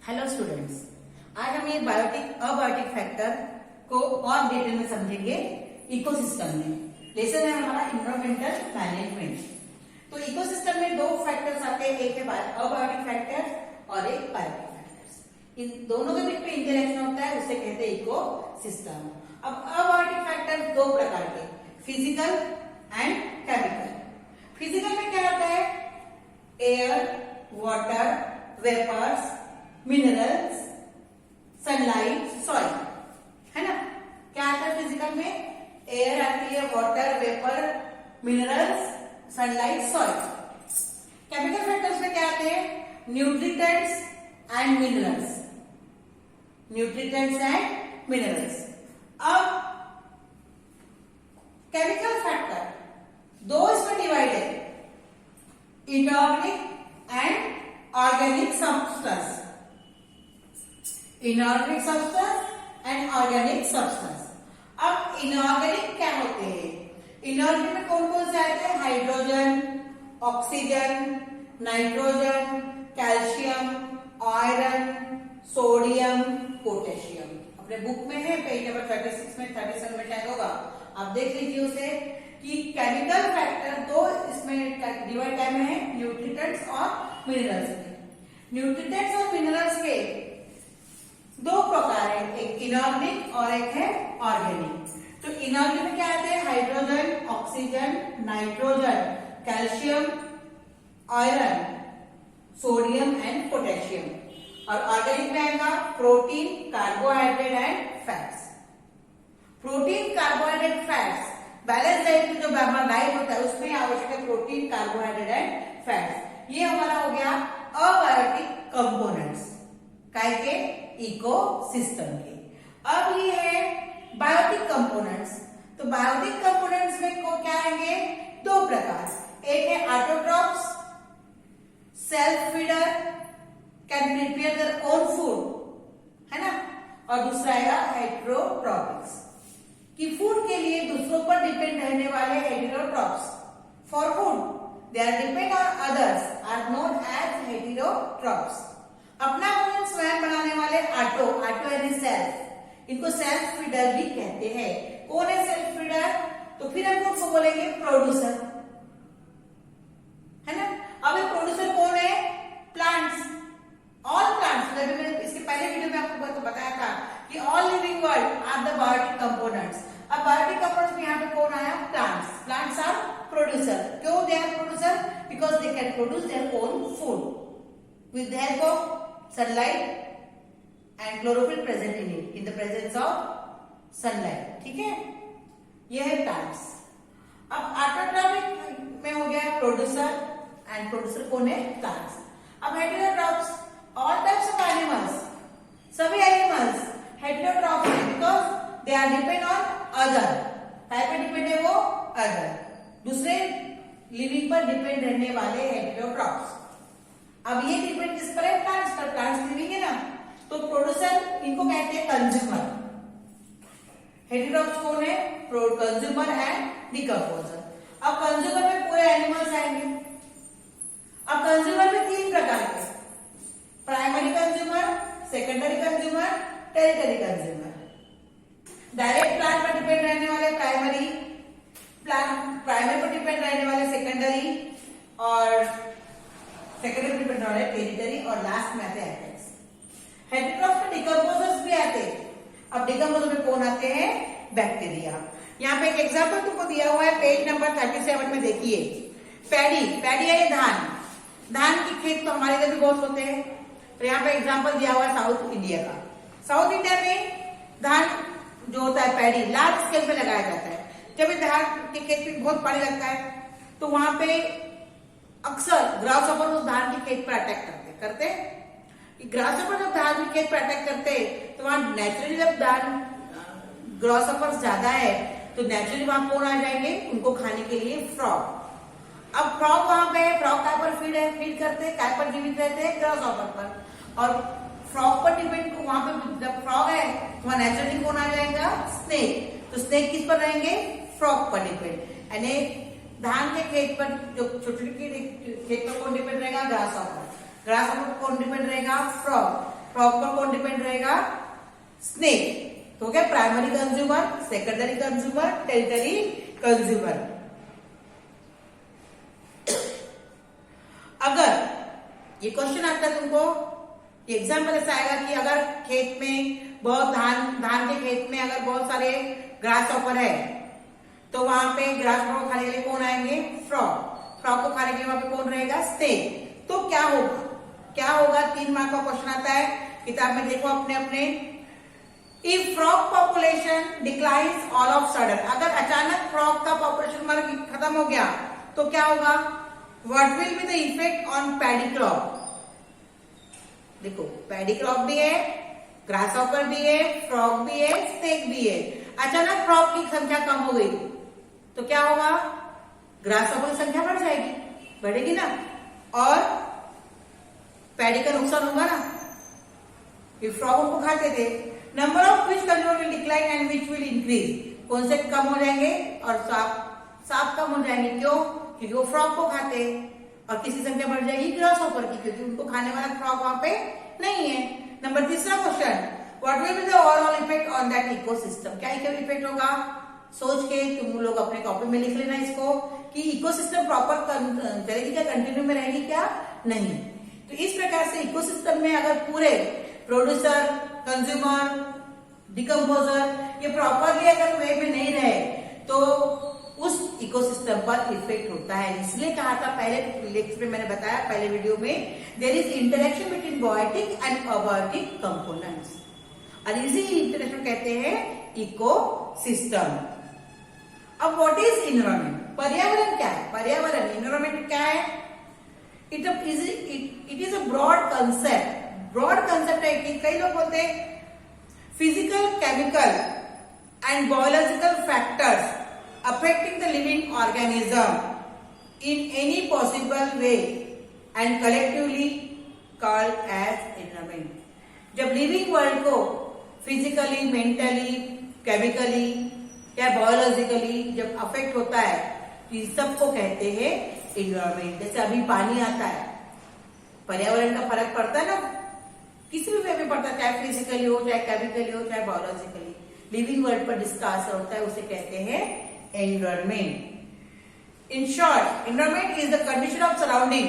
Hello students, आज हम ये अबायोटिक फैक्टर को और डिटेल में समझेंगे इकोसिस्टम में। लेसन है हमारा इन्वायरमेंटल मैनेजमेंट। तो इकोसिस्टम में दो फैक्टर्स आते हैं, एक है अबायोटिक फैक्टर और एक बायोटिक फैक्टर्स। इन दोनों के बीच में इंटरेक्शन होता है, उसे कहते हैं इकोसिस्टम। अब अबायोटिक फैक्टर दो प्रकार के, फिजिकल एंड केमिकल। फिजिकल में क्या होता है? Air, water, vapours, minerals, sunlight, soil, है ना। क्या आता है फिजिकल में? एयर आती है, water, vapour, minerals, sunlight, soil. Chemical factors में क्या आते हैं? Nutrients and minerals, nutrients and minerals. अब केमिकल फैक्टर दो इसमें डिवाइड है, inorganic and organic substance. Inorganic substance and organic substance. अब इनऑर्गेनिक क्या होते हैं? इनऑर्गेनिक में कौन कौन से आते हैं? Hydrogen, oxygen, nitrogen, calcium, iron, sodium, potassium. अपने बुक में है, पेज नंबर 36 में, 37 में शायद होगा, आप देख लीजिए उसे कि केमिकल फैक्टर दो इसमें डिवाइड टाइम है, न्यूट्रिएंट्स और मिनरल्स में। न्यूट्रिएंट्स और मिनरल्स के दो प्रकार है, एक इनऑर्गेनिक और एक है ऑर्गेनिक। तो इनऑर्गेनिक में क्या आते हैं? Hydrogen, oxygen, nitrogen, calcium, iron, sodium and potassium. और ऑर्गेनिक में आएगा protein, carbohydrate and fats. Protein, carbohydrate, fats, balance diet में जो हमारा डाइट होता है उसमें आवश्यक है प्रोटीन, कार्बोहाइड्रेट एंड फैट्स। ये हमारा हो गया अबायोटिक कंपोनेंट्स काय के? इकोसिस्टम के। अब ये है बायोटिक कंपोनेंट्स। तो बायोटिक कंपोनेंट्स में को क्या आएंगे? दो प्रकार, एक है autotrophs, self feeder, can prepare their own food, है ना। और दूसरा आएगा हेटेरोट्रॉपिक्स, कि फूड के लिए दूसरों पर डिपेंड रहने वाले heterotrophs. For food they are depend on others are known as heterotrophs. अपना भोजन स्वयं बनाने वाले ऑटो यानी सेल्फ, इनको सेल्फ फीडर भी कहते हैं। कौन है सेल्फ फीडर? तो फिर हम उसको बोलेंगे प्रोड्यूसर, है ना। अब ये प्रोड्यूसर कौन है? Plants, all plants. मैंने इसके पहले वीडियो में आपको बताया था कि all living world are the biotic components. अब बायोटिक कंपोनेंट्स में यहाँ पे कौन आया? प्लांट्स। Plants are producer. क्यों they are producer? Because they can produce their own food with the help of sunlight and chlorophyll present in it, in the presence of sunlight। ठीक है, यह है प्लांट्स। अब ऑटोट्रॉपिक में हो गया producer, and producer कौन है? प्लांट्स। अब heterotrophs, all types of animals, सभी एनिमल्स हेटेरोट्रॉप्स है because they are depend on other. Type पे डिपेंड है वो अदर, दूसरे लिविंग पर डिपेंड रहने वाले हेटेरोट्रॉप्स। अब ये डिपेंड किस पर है? प्लांट्स पर। प्लांट्स लिविंग है ना, तो प्रोड्यूसर इनको कहते हैं कंज्यूमर। हेटेरोट्रॉप्स कौन है? Consumer and decomposer. अब कंज्यूमर में पूरे एनिमल्स आएंगे। अब कंज्यूमर में तीन प्रकार के, primary consumer, secondary consumer, territory consumer. Direct plant पर डिपेंड रहने वाले प्राइमरी, प्राइमरी पर डिपेंड रहने वाले सेकेंडरी, और सेकेंडरी डिपेंड रहने वाले टेरिटरी, और लास्ट में आते हैं एपेक्स। हेटेरोट्रॉप्स में डिकम्पोजर्स भी आते हैं। अब डिकम्पोजर में कौन आते हैं? बैक्टीरिया। यहाँ पे एक एग्जाम्पल तुमको दिया हुआ है, पेज नंबर 37 में देखिए। पैडी, पैडी है धान। धान के खेत तो हमारे इधर भी बहुत होते हैं। तो यहाँ पे एग्जाम्पल दिया हुआ है साउथ इंडिया का। साउथ इंडिया में धान जो होता है पैडी लार्ज स्केल पे लगाया जाता है। जब ये धान के खेत में बहुत पानी लगता है तो वहां पे अक्सर ग्रासहॉपर उस धान के खेत पर अटैक करते ग्रासहॉपर जब धान के खेत पर अटैक करते तो वहां नेचुरली जब धान ग्रासहॉपर ज्यादा है तो नेचुरली वहां कौन आ जाएंगे? उनको खाने के लिए फ्रॉग। अब फ्रॉग वहां पे है, फ्रॉग काय पर फीड करते हैं, काय पर जीवित रहते हैं? ग्रासहॉपर पर। और फ्रॉग पर डिपेंड, वहां पे जब फ्रॉग है तो वहां नेचुरली कौन आ जाएगा? स्नेक। तो स्नेक किस पर रहेंगे? फ्रॉग पर डिपेंड। यानी धान के खेत पर जो छोटे खेत पर कौन डिपेंड रहेगा? ग्रासहॉपर। ग्रासहॉपर पर कौन डिपेंड रहेगा? फ्रॉग। फ्रॉग पर कौन डिपेंड रहेगा? स्नेक। तो क्या primary consumer, secondary consumer, territory consumer. अगर ये क्वेश्चन आता है तुमको, एग्जाम्पल ऐसा आएगा कि अगर खेत में बहुत धान के खेत में अगर बहुत सारे ग्रास हॉपर है, तो वहां पे ग्रास हॉपर को खाने के लिए कौन आएंगे? फ्रॉग। फ्रॉग को खाने के लिए वहां पे कौन रहेगा? स्नेक। तो क्या होगा? क्या होगा? 3 मार्क का क्वेश्चन आता है, किताब में देखो अपने अपने। If frog population declines all of sudden, अगर अचानक फ्रॉग का पॉपुलेशन खत्म हो गया तो क्या होगा? What will be the effect on paddy crop? देखो पैडी क्रॉप भी है, ग्रास हॉपर भी है, फ्रॉग भी है, स्नेक भी है। अचानक फ्रॉग की संख्या कम हो गई तो क्या होगा? ग्रास हॉपर की संख्या बढ़ जाएगी, बढ़ेगी ना, और पैडी का नुकसान होगा ना। ये फ्रॉग उनको खाते थे। Number of fish consumer will decline and which will increase, कौन से कम हो जाएंगे? और सांप कम हो जाएंगे। क्यों? क्योंकि वो फ्रॉग को खाते हैं। और किसी संख्या बढ़ जाएगी ग्रास हॉपर की, क्योंकि उनको खाने वाला फ्रॉग वहां पे नहीं है। Number 3 question, what will be the overall effect on that ecosystem? क्या इफेक्ट होगा? सोच के तुम लोग अपने कॉपी में लिख लेना इसको कि इकोसिस्टम प्रॉपर चलेगी क्या, कंटिन्यू में रहेगी क्या? नहीं। तो इस प्रकार से इकोसिस्टम में अगर पूरे प्रोड्यूसर, कंज्यूमर, डिकम्पोजर ये प्रॉपरली अगर वे में नहीं रहे तो उस इकोसिस्टम पर इफेक्ट होता है। इसलिए कहा था पहले लेक्चर में, मैंने बताया पहले वीडियो में, there is interaction between biotic and abiotic components, और इसी इंटरेक्शन कहते हैं इकोसिस्टम। अब व्हाट इज एनवायरनमेंट? पर्यावरण क्या है? पर्यावरण, एनवायरनमेंट क्या है? It is a broad concept. Broad concept है कि कई लोग बोलते हैं physical, chemical and biological factors affecting the living organism in any possible way and collectively called as environment. जब लिविंग वर्ल्ड को फिजिकली, मेंटली, केमिकली या बायोलॉजिकली जब अफेक्ट होता है तो इन सबको कहते हैं एनवायरमेंट। जैसे अभी पानी आता है, पर्यावरण का फर्क पड़ता है ना, किसी भी वे में पड़ता है, चाहे फिजिकली हो, चाहे केमिकली हो, चाहे बायोलॉजिकली। लिविंग वर्ल्ड पर डिस्कस होता है, उसे कहते हैं environment. In short, environment is the condition of surrounding.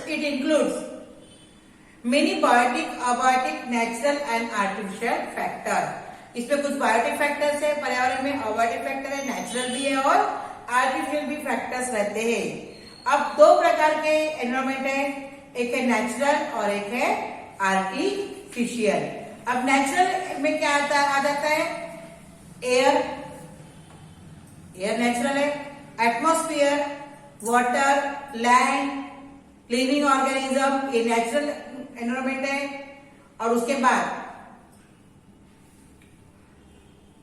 It includes many biotic, abiotic, natural and artificial factor. इसमें कुछ बायोटिक फैक्टर्स है पर्यावरण में, अबायोटिक फैक्टर है, नेचुरल भी है और आर्टिफिशियल भी फैक्टर्स रहते हैं। अब 2 प्रकार के एनवायरमेंट है, एक है नेचुरल और एक है आर्टिफिशियल। अब नेचुरल में क्या आ जाता है? एयर नेचुरल है, atmosphere, water, land, living organism, ये नेचुरल एनवायरनमेंट है। और उसके बाद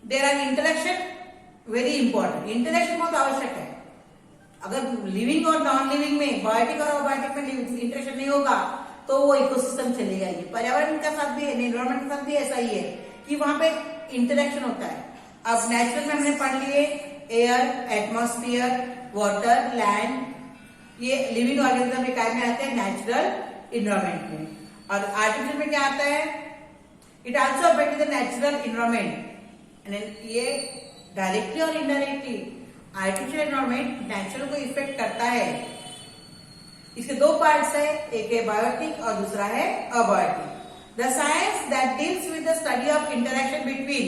there are interaction, very important, interaction बहुत आवश्यक है। अगर लिविंग और नॉन लिविंग में, बायोटिक और अबायोटिक में इंटरेक्शन नहीं होगा तो वो इकोसिस्टम चलेगा ही। पर्यावरण का साथ भी, एनवायरनमेंट के साथ भी ऐसा ही है कि वहां पे इंटरेक्शन होता है। अब नेचुरल में हमने पढ़ लिए एयर, एटमॉस्फेयर, वाटर, लैंड, ये लिविंग ऑर्गेनिज्म के काय में आते हैं नेचुरल इन्वायरमेंट में। और आर्टिफिशियल में क्या आता है? It also affect the natural environment. ये डायरेक्टली और इनडायरेक्टली आर्टिफिशियल इन्वायरमेंट नेचुरल को इफेक्ट करता है। इसके 2 पार्ट्स है, एक है बायोटिक और दूसरा है abiotic. The science that deals with the study of interaction between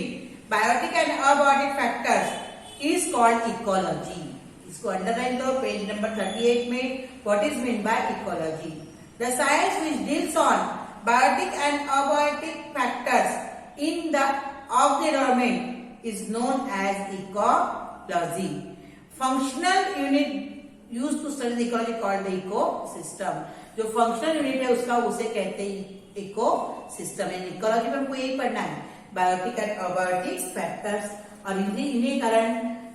biotic and abiotic factors is called ecology. इसको अंडरलाइन करो पेज नंबर 38 में, what is meant by ecology? The science which deals on biotic and abiotic factors in the of the environment is known as ecology. Functional unit used to study the ecology called the ecosystem. जो functional unit है उसका उसे कहते हैं ecosystem. Ecology में हमको यही पढ़ना है, बायोटिक एंड अबायोटिक फैक्टर्स, और इन्हीं कारण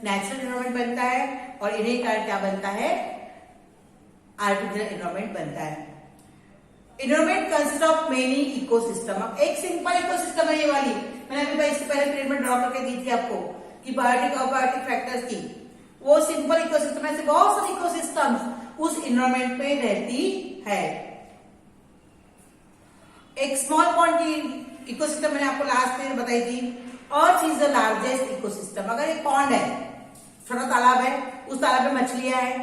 नेचुरल एनवायरनमेंट बनता है और इन्हीं कारण क्या बनता है? आर्टिफिशियल एनवायरनमेंट बनता है। Environment consist of many ecosystem. अब एक सिंपल इकोसिस्टम है ये वाली, मैंने अभी इससे पहले प्रिंट में ड्रॉ करके दी थी आपको कि बायोटिक और अबायोटिक फैक्टर्स की, वो सिंपल इकोसिस्टम है। बहुत सारी इकोसिस्टम्स उस एनवायरनमेंट पे रहती है। एक स्मॉल पॉन्ड की इकोसिस्टम मैंने आपको लास्ट में बताई थी। Earth is the largest ecosystem. अगर एक पॉन्ड है, छोटा तालाब है, उस तालाब में मछलियां हैं,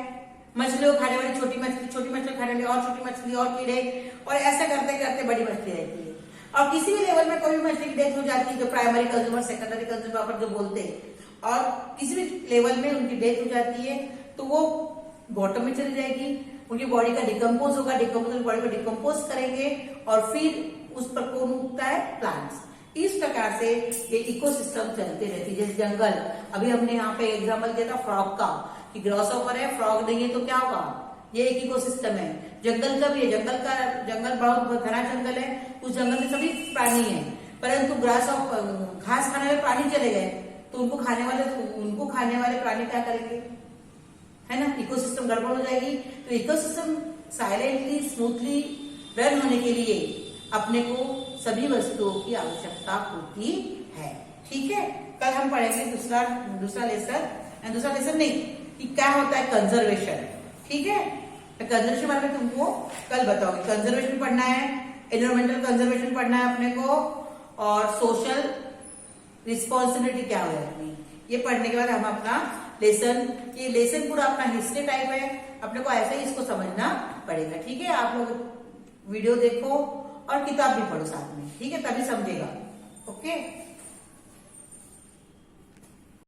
मछलियों को खाने वाली छोटी मछली खाने वाली और छोटी मछली और कीड़े, और ऐसा करते करते बड़ी मछली रहती है। और किसी भी लेवल में कोई भी मछली की डेथ हो जाती है, जो प्राइमरी कंज्यूमर सेकेंडरी कंज्यूमर पर जो बोलते हैं, और किसी भी लेवल में उनकी डेथ हो जाती है तो वो बॉटम में चली जाएगी, उनकी बॉडी का डिकम्पोज होगा, बॉडी को डिकम्पोज करेंगे और फिर उस पर कौन उगता है? प्लांट्स। इस प्रकार से ये इकोसिस्टम चलते रहती है। जैसे जंगल, अभी हमने यहाँ पे एग्जाम्पल दिया था फ्रॉग का, कि ग्रॉसहॉपर है, फ्रॉग नहीं है तो क्या होगा? ये एक इकोसिस्टम है। जंगल का भी है, जंगल बहुत घना जंगल है, उस जंगल में सभी प्राणी है, परंतु घास खाने वाले प्राणी चले गए तो उनको खाने वाले प्राणी क्या करेंगे? है ना, इकोसिस्टम गड़बड़ हो जाएगी। तो इकोसिस्टम साइलेंटली स्मूथली रन होने के लिए अपने को सभी वस्तुओं की आवश्यकता होती है। ठीक है, कल हम पढ़ेंगे दूसरा लेसन नहीं कि क्या होता है कंजर्वेशन। ठीक है, तो कंजर्वेशन बारे में तुमको कल बताओगे। कंजर्वेशन पढ़ना है, एनवायरमेंटल कंजर्वेशन पढ़ना है अपने को, और सोशल रिस्पॉन्सिबिलिटी क्या है अपनी, ये पढ़ने के बाद हम अपना ये लेसन पूरा अपना हिस्ट्री टाइप है, अपने को ऐसा ही इसको समझना पड़ेगा। ठीक है, आप लोग वीडियो देखो और किताब भी पढ़ो साथ में, ठीक है, तभी समझेगा। ओके।